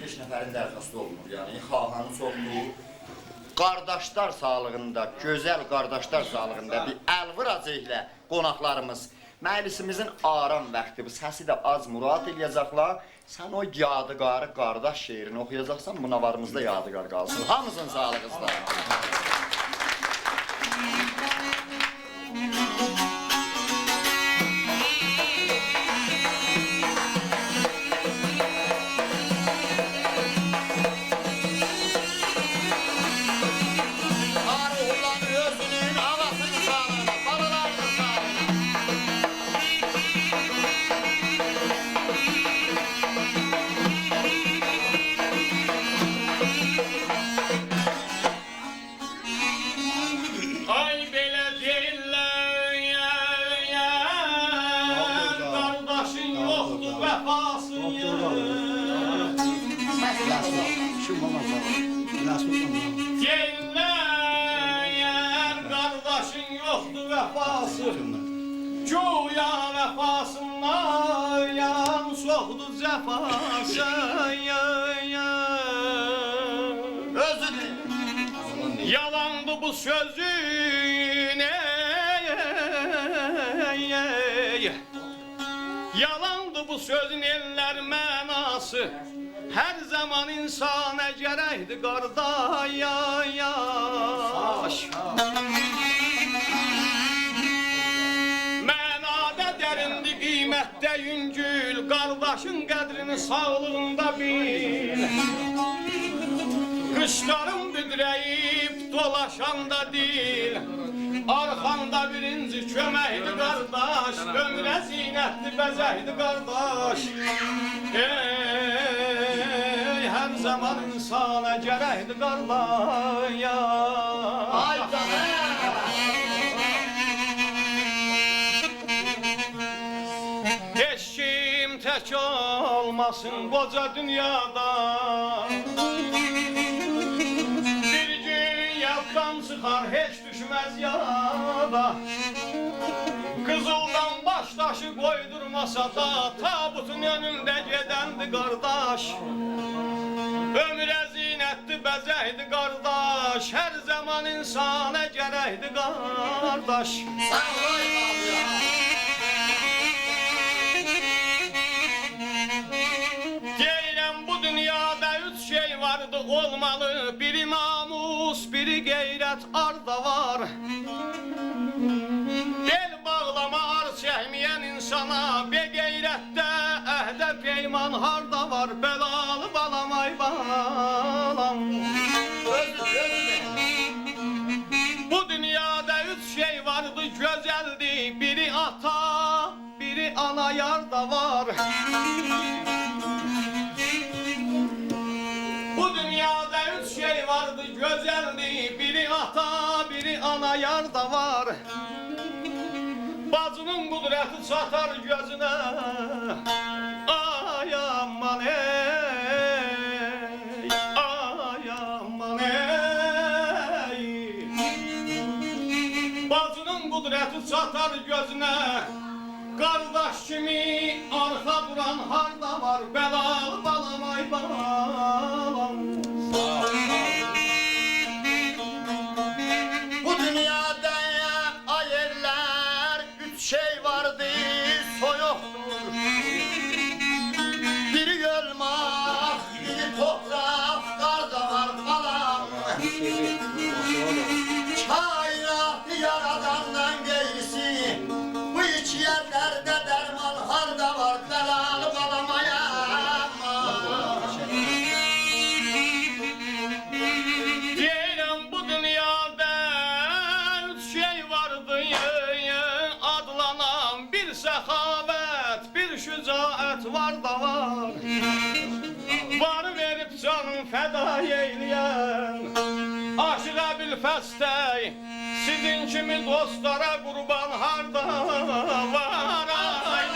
5 nəfərin dərxastı olunur. Yəni, xahanın çoxluğu, qardaşlar sağlığında, gözəl qardaşlar sağlığında bir əl vuracaqlə qonaqlarımız. Məclisimizin aram vaxtı, bu səsi də az murad eləyəcəklər. Sən o yadigarı qardaş şeirini oxuyacaqsan, bu navarımızda yadigar qalsın. Hamısın sağlığınızda. Deyirlər, qardaşın yoxdur vəfası, güya vəfasından yan soxdur cəfası. Özüdür. Yalandı bu sözün, yalandı bu sözün eller mənası. Hər zaman insana gərəkdir qardaş. Mənada dərindir, qiymətdə yüngül, qardaşın qədrini sağlığında bil. Qışların büdrəyib dolaşanda dil, arxanda birinci köməkdir qardaş, ömrə zinətdir, bəzəkdir qardaş. Hər zaman insana gərəkdir qardaş. Heç kim tək olmasın qoca dünyada, bir gün yaddan çıxar, heç düşməz yada. Qızıldan baş daşı qoydurmasa da, tabutun önündə gedəndi qardaş. Ömrə zinətdir, bəzəkdir qardaş, hər zaman insana gərəkdir qardaş. Sağ ol, deyirəm, bu dünyada üç şey vardı olmalı, biri namus, biri qeyrət, arda var. Bel bağlama, ar çəkməyən insana, be qeyrətdə əhdə peyman harda var, bəlalı balam, ay balam. Bu dünyada üç şey vardı gözəldi, biri ata, biri ana, yarda var. Bu dünyada üç şey vardı gözəldi, biri ata, biri ana, yarda var. Bacının qudrəti çatar gözünə, ay aman ey, ay aman ey. Bacının qudrəti çatar gözünə, qardaş kimi arxa duran harda var, bəlalı balam, ay balam. bu dünyada ayırlar, üç şey vardı, soyuqdur. Biri ölmək, biri topraq, qarda var qalam. Kainatı yaradandan qeyrisi, bu iki yerlərdə dərman harda var, bəlalı qalamaya. Deyirəm, bu dünyada üç şey vardı adlanan, bir səxavət, bir şücaət var da var. Var verib canın fəda eyləyən, aşıq Əbülfəstəy, sizin kimi dostlara qurban harda var, ay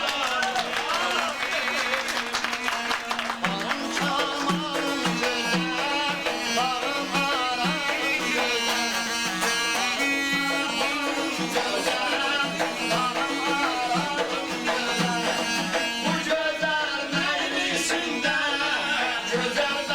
Bu gözəl məclisində gözəl